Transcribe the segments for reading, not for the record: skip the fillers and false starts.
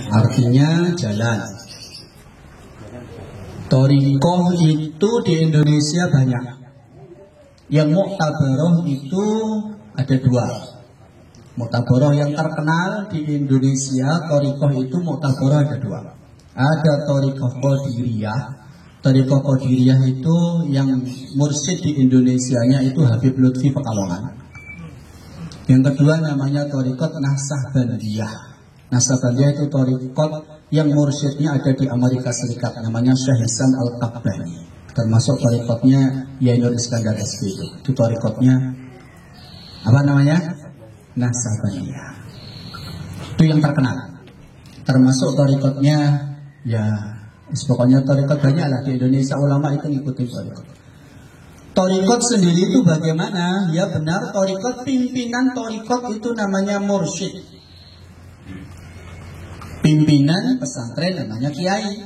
artinya jalan. Thariqah itu di Indonesia banyak. Yang muktabaroh itu ada dua. Muktabaroh yang terkenal di Indonesia, thariqah itu muktabaroh ada dua. Ada thariqah Qadiriyah. Thariqah Qadiriyah itu yang mursyid di Indonesianya itu Habib Lutfi Pekalongan. Yang kedua namanya thariqah Naqsabandiyah. Naqsabandiyah itu thariqah yang mursyidnya ada di Amerika Serikat, namanya Syekh Hasan Al-Qabbani. Termasuk thariqahnya Yainul Iskandar SB itu thariqahnya apa namanya? Naqsabandiyah. Itu yang terkenal. Termasuk thariqahnya ya pokoknya thariqah banyak lah di Indonesia, ulama itu ngikutin thariqah. Thariqah sendiri itu bagaimana? Ya benar, thariqah pimpinan thariqah itu namanya mursyid. Pimpinan pesantren namanya kiai.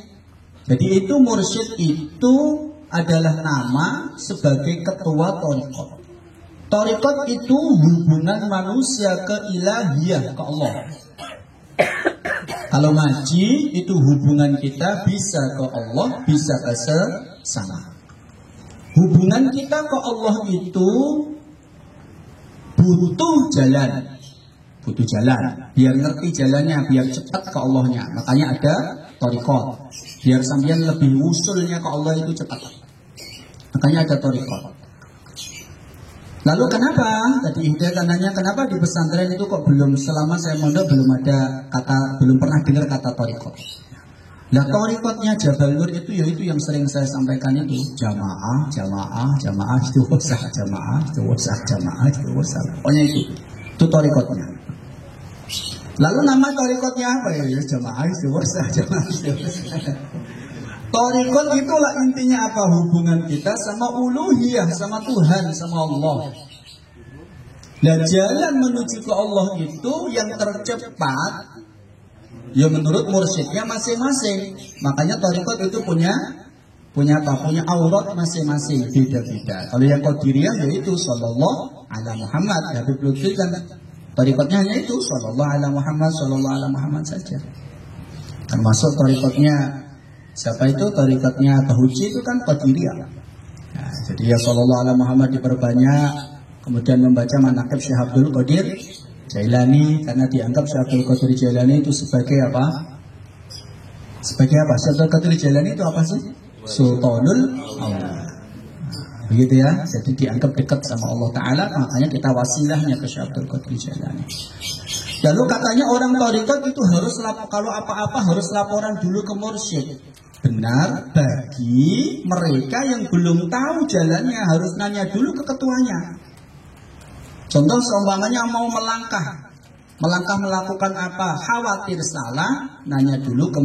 Jadi itu mursyid itu adalah nama sebagai ketua thariqah. Thariqah itu hubungan manusia ke ilahiyah, ke Allah. Kalau ngaji itu hubungan kita bisa ke Allah, bisa ke sesama. Hubungan kita ke Allah itu butuh jalan. Butuh jalan. Biar ngerti jalannya, biar cepat ke Allahnya. Makanya ada thariqah. Biar sampean lebih usulnya ke Allah itu cepat. Makanya ada thariqah. Lalu kenapa? Tadi Hidayat tanya kenapa di pesantren itu kok belum, selama saya mondok belum ada kata, belum pernah dengar kata thariqah. Nah thariqahnya Jabal Nur itu yaitu yang sering saya sampaikan itu jamaah, jamaah, jamaah, istighosah, jamaah, istighosah, jamaah, istighosah. Pokoknya itu thariqahnya. Lalu nama thariqahnya apa ya? Jamaah, istighosah, jamaah, istighosah. Thariqah itulah intinya apa? Hubungan kita sama uluhiyah, sama Tuhan, sama Allah. Dan jalan menuju ke Allah itu yang tercepat ya menurut mursyidnya masing-masing. Makanya thariqah itu punya apa? Punya aurat masing-masing, beda-beda. Kalau yang Qadiriyah yaitu sallallahu ala Muhammad. Habib Lutfi kan thariqahnya hanya itu sallallahu ala Muhammad, sallallahu ala Muhammad saja. Termasuk thariqahnya siapa itu? Thariqahnya Tahuji itu kan Qadiriyah. Nah, jadi ya sallallahu ala Muhammad diperbanyak, kemudian membaca manaqib Syekh Abdul Qadir Jailani, karena dianggap Syekh Abdul Qadir Jailani itu sebagai apa? Sebagai apa? Syekh Abdul Qadir Jailani itu apa sih? Sultanul Allah. Begitu ya. Jadi dianggap dekat sama Allah Ta'ala, makanya kita wasilahnya ke Syekh Abdul Qadir Jailani. Lalu katanya orang thariqah itu harus kalau apa-apa harus laporan dulu ke mursyid. Benar, bagi mereka yang belum tahu jalannya harus nanya dulu ke ketuanya. Contoh seumpamanya mau melangkah melakukan apa, khawatir salah, nanya dulu ke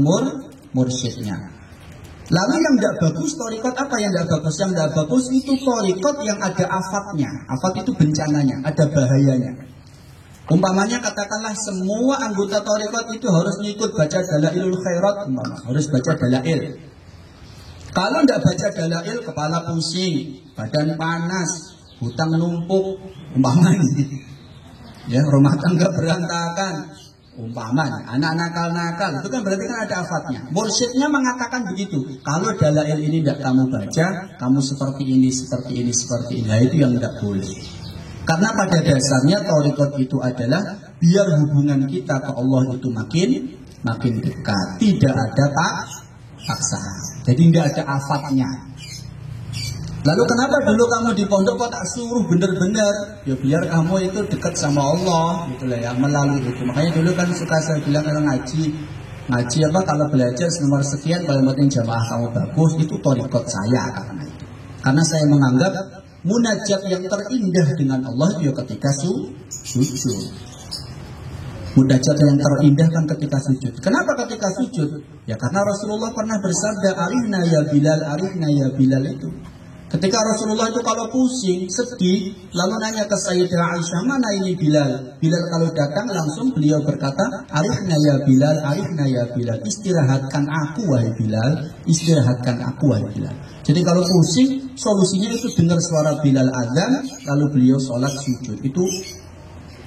mursyidnya. Lalu yang tidak bagus thariqah apa yang tidak bagus? Yang tidak bagus itu thariqah yang ada afatnya. Afat itu bencananya, ada bahayanya. Umpamanya katakanlah semua anggota thariqah itu harus ngikut baca dalailul khairat, harus baca dalail. Kalau tidak baca dalail, kepala pusing, badan panas, hutang numpuk, umpamanya, ya rumah tangga berantakan, umpamanya, anak nakal-nakal, itu kan berarti kan ada afatnya. Mursyidnya mengatakan begitu. Kalau dalail ini tidak kamu baca, kamu seperti ini, seperti ini, seperti ini. Nah itu yang tidak boleh. Karena pada dasarnya thariqah itu adalah biar hubungan kita ke Allah itu makin dekat. Tidak ada paksaan. Jadi tidak ada afatnya. Lalu kenapa dulu kamu di pondok kok tak suruh bener-bener? Ya biar kamu itu dekat sama Allah, gitu lah ya, melalui itu. Makanya dulu kan suka saya bilang kalau ngaji apa kalau belajar nomor sekian paling penting jamaah kamu bagus, itu thariqah saya karena itu. Karena saya menganggap munajat yang terindah dengan Allah itu ya ketika sujud. Munajat yang terindah kan ketika sujud. Kenapa ketika sujud? Ya karena Rasulullah pernah bersabda, "Arihna ya Bilal, arihna ya Bilal" itu. Ketika Rasulullah itu kalau pusing, sedih, lalu nanya ke Sayyidah Aisyah, mana ini Bilal? Bilal kalau datang langsung beliau berkata, arifna ya Bilal, arifna ya Bilal. Istirahatkan aku wahai Bilal, istirahatkan aku wahai Bilal. Jadi kalau pusing, solusinya itu dengar suara Bilal azan, lalu beliau sholat sujud. Itu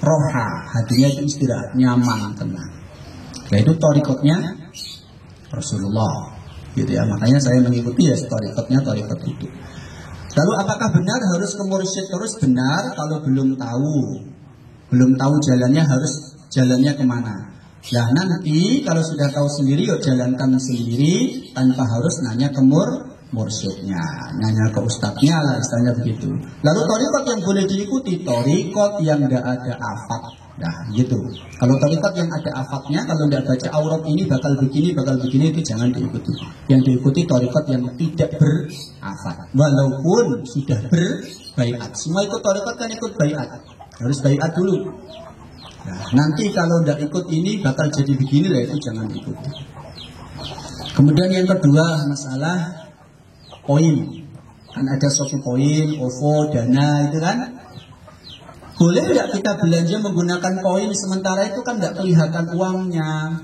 roha, hatinya itu istirahat, nyaman, tenang. Nah itu torikotnya Rasulullah, gitu ya. Makanya saya mengikuti ya torikot itu. Lalu apakah benar harus ke mursyid terus? Benar kalau belum tahu jalannya, harus jalannya kemana. Nah nanti kalau sudah tahu sendiri, yuk jalankan sendiri tanpa harus nanya ke mursyidnya, nanya ke ustadznya lah, istilahnya begitu. Lalu torikot yang boleh diikuti, torikot yang tidak ada afak. Nah gitu. Kalau torikot yang ada afaknya, kalau tidak baca aurat ini bakal begini, itu jangan diikuti. Yang diikuti torikot yang tidak berafak, walaupun sudah berbaiat. Semua ikut torikot kan ikut baiat, harus baiat dulu. Nah, nanti kalau tidak ikut ini bakal jadi begini lah, itu jangan diikuti. Kemudian yang kedua, masalah poin. Kan ada Shopee poin, OVO, Dana itu kan. Boleh tidak kita belanja menggunakan poin, sementara itu kan tidak kelihatan uangnya.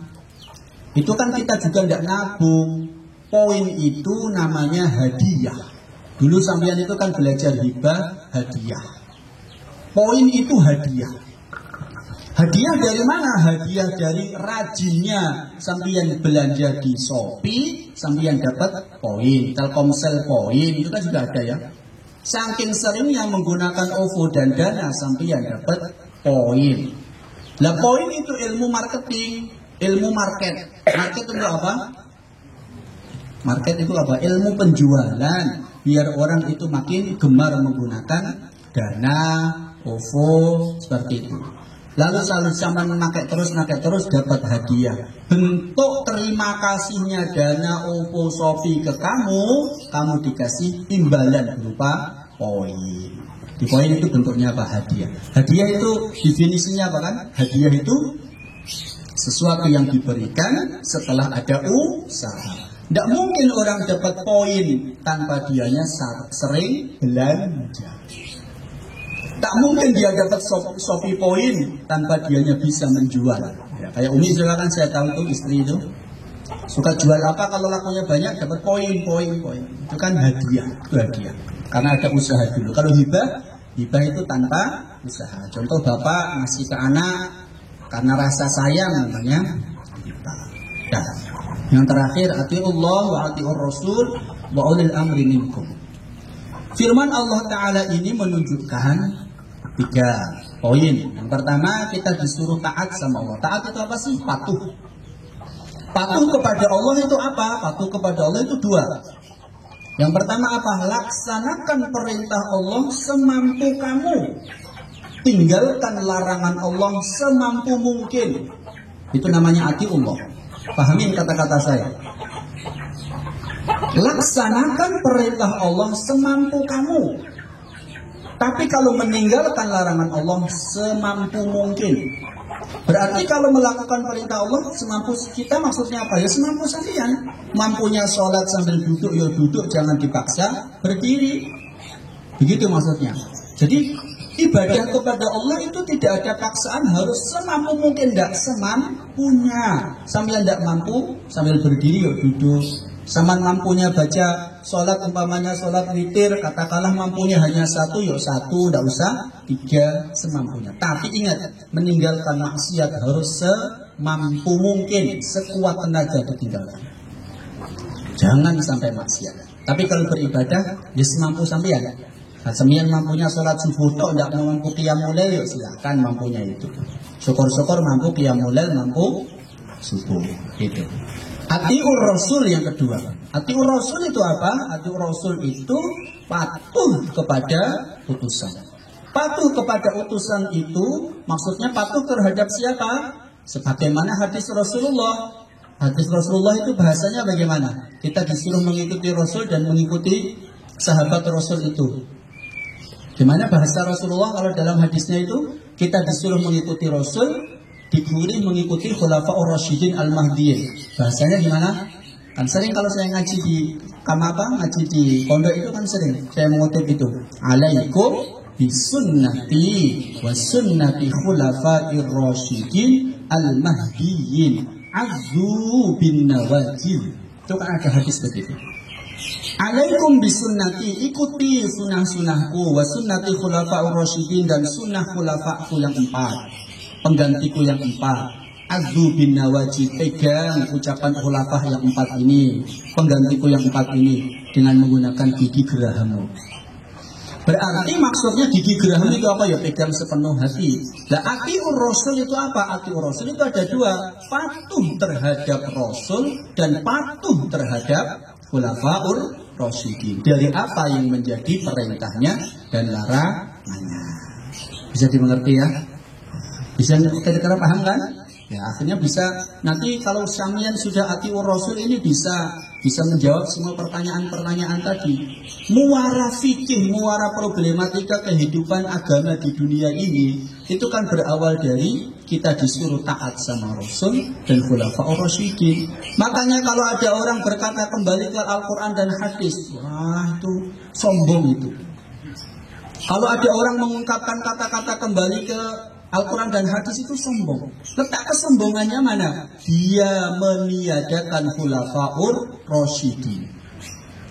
Itu kan kita juga tidak nabung. Poin itu namanya hadiah. Dulu sampean itu kan belajar hibah, hadiah. Poin itu hadiah. Hadiah dari mana? Hadiah dari rajinnya. Sampean belanja di Shopee, sampean dapat poin. Telkomsel poin, itu kan juga ada ya. Saking seringnya menggunakan OVO dan Dana, sampean dapat poin. Lah poin itu ilmu marketing, ilmu market. Market itu apa? Market itu apa? Ilmu penjualan. Biar orang itu makin gemar menggunakan Dana, OVO, seperti itu. Lalu selalu sama naik terus dapat hadiah. Bentuk terima kasihnya Dana, OVO, Shopee ke kamu dikasih imbalan berupa poin. Di poin itu bentuknya apa? Hadiah. Hadiah itu definisinya apa kan? Hadiah itu sesuatu yang diberikan setelah ada usaha. Tidak mungkin orang dapat poin tanpa dianya sering belanja. Tak mungkin dia dapat Shopee poin tanpa dianya bisa menjual. Ya, kayak Umi juga kan saya tahu tuh istri itu suka jual apa kalau lakunya banyak dapat poin. Itu kan hadiah, itu hadiah. Karena ada usaha dulu. Kalau hibah itu tanpa usaha. Contoh bapak ngasih ke anak karena rasa sayang namanya hibah. Ya. Yang terakhir, atiullah wa atiur rasul wa ulil amri minkum. Firman Allah Ta'ala ini menunjukkan 3 poin. Yang pertama, kita disuruh taat sama Allah. Taat itu apa sih? Patuh. Patuh kepada Allah itu apa? Patuh kepada Allah itu 2. Yang pertama apa? Laksanakan perintah Allah semampu kamu. Tinggalkan larangan Allah semampu mungkin. Itu namanya atiullah. Pahamin kata-kata saya. Laksanakan perintah Allah semampu kamu. Tapi kalau meninggalkan larangan Allah semampu mungkin. Berarti kalau melakukan perintah Allah semampu kita, maksudnya apa? Ya semampu kalian. Mampunya sholat sambil duduk, ya duduk, jangan dipaksa berdiri. Begitu maksudnya. Jadi ibadah kepada Allah itu tidak ada paksaan, harus semampu mungkin, tidak semampunya. Sambil tidak mampu, sambil berdiri, ya duduk. Sama mampunya baca sholat, umpamanya sholat witir, katakanlah mampunya hanya 1, yuk 1, tidak usah 3, semampunya. Tapi ingat, meninggalkan maksiat harus semampu mungkin, sekuat tenaga ditinggalkan. Jangan sampai maksiat. Tapi kalau beribadah, ya semampu sampean. Nah, sembilan mampunya sholat subuh, tidak mampu qiyamul lail, yuk silahkan mampunya itu. Syukur-syukur mampu qiyamul lail, mampu subuh, gitu. Atiur Rasul yang kedua. Atiur Rasul itu apa? Atiur Rasul itu patuh kepada utusan. Patuh kepada utusan itu maksudnya patuh terhadap siapa? Sebagaimana hadis Rasulullah. Hadis Rasulullah itu bahasanya bagaimana? Kita disuruh mengikuti Rasul dan mengikuti sahabat Rasul itu. Gimana bahasa Rasulullah kalau dalam hadisnya itu? Kita disuruh mengikuti Rasul, dikuring mengikuti Khulafaur Rasyidin Al-Mahdiyyin. Bahasanya gimana? Kan sering kalau saya ngaji di ngaji di pondok itu kan sering saya mengutip itu. Alaikum bisunnati wa sunnati Khulafair Rasyidin Al-Mahdiyyin azzu bin nawajil. Itu kan ada hadis begitu. Alaikum bisunnati, ikuti sunnah-sunnahku, wa sunnati Khulafaur Rasyidin, dan sunnah khulafaku yang 4, penggantiku yang 4. Adzu bin nawajid, pegang ucapan khulafah yang 4 ini, penggantiku yang 4 ini dengan menggunakan gigi gerahammu. Berarti maksudnya gigi geraham itu apa ya? Pegang sepenuh hati. Nah, atiur rasul itu apa? Atiur rasul itu ada 2, patuh terhadap rasul dan patuh terhadap khulafaur rasyidin. Dari apa yang menjadi perintahnya dan larangannya. Bisa dimengerti ya? Bisa kira-kira paham kan? Ya, akhirnya bisa nanti kalau samian sudah atiur rasul ini bisa menjawab semua pertanyaan-pertanyaan tadi. Muara fikih, muara problematika kehidupan agama di dunia ini itu kan berawal dari kita disuruh taat sama Rasul dan khulafaur rasyidin. Makanya kalau ada orang berkata kembali ke Al-Quran dan hadis, wah itu sombong itu. Kalau ada orang mengungkapkan kata-kata kembali ke Al-Quran dan hadis itu sombong. Letak kesombongannya mana? Dia meniadakan khulafaur rasyidin.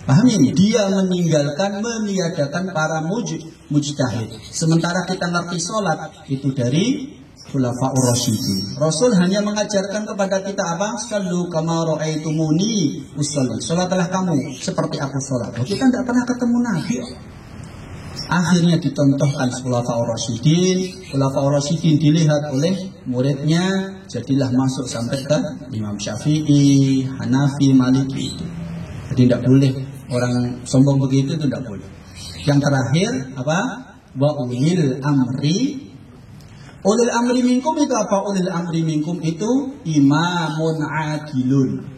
Paham ini? Dia meniadakan para mujtahid. Sementara kita ngerti sholat itu dari khulafaur rasyidin. Rasul hanya mengajarkan kepada kita apa? Sallu kama ra'aitumuni usolli. Sholatlah kamu seperti aku sholat. Kita tidak pernah ketemu Nabi. Akhirnya dicontohkan khulafaur rasyidin. Khulafaur rasyidin dilihat oleh muridnya, jadilah masuk sampai ke Imam Syafi'i, Hanafi, Maliki itu. Jadi tidak boleh orang sombong begitu, itu tidak boleh. Yang terakhir apa? Wa ulil amri. Ulil amri minkum itu apa? Ulil amri minkum itu imamun adilun.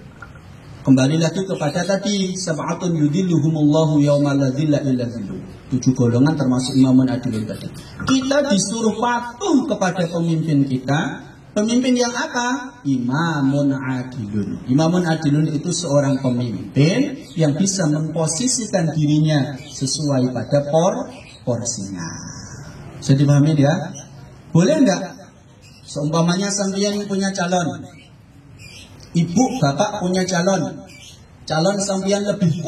Kembali lagi kepada tadi, sab'atun yudhilluhumullahu yawma la dhilla illa dhilluh. 7 golongan termasuk imamun adilun tadi. Kita disuruh patuh kepada pemimpin kita. Pemimpin yang apa? Imamun adilun. Imamun adilun itu seorang pemimpin yang bisa memposisikan dirinya sesuai pada porsinya. Bisa dipahami ya? Boleh enggak? Seumpamanya sampeyan punya calon, ibu bapak punya calon sampeyan lebih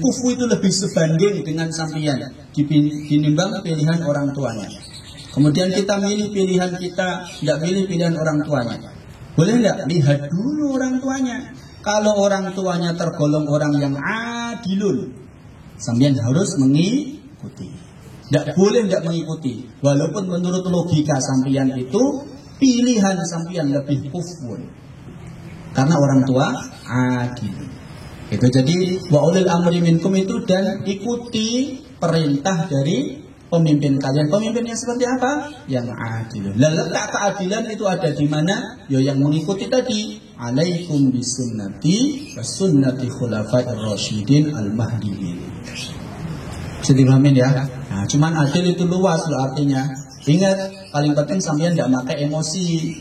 kufu itu lebih sebanding dengan sampeyan dinimbang pilihan orang tuanya. Kemudian kita milih pilihan kita, tidak milih pilihan orang tuanya. Boleh tidak? Lihat dulu orang tuanya. Kalau orang tuanya tergolong orang yang adilun, sampeyan harus mengikuti. Tidak boleh tidak mengikuti. Walaupun menurut logika sampeyan itu pilihan sampeyan lebih kufun. Karena orang tua adil. Itu jadi wa ulil amri minkum itu, dan ikuti perintah dari pemimpin kalian. Pemimpinnya seperti apa? Yang adil. Letak keadilan itu ada di mana? Ya yang mengikuti tadi. Alaikum bisunnati wa sunnati khulafair rasyidin al-mahdiyyin. Bisa dipahamin ya? Nah, cuman adil itu luas loh artinya. Ingat, paling penting sampean tidak pakai emosi.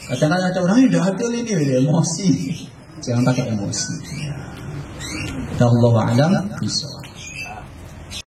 Kadang-kadang ada orang yang tidak adil ini emosi. Jangan pakai emosi. Wallahu a'lam bishawab.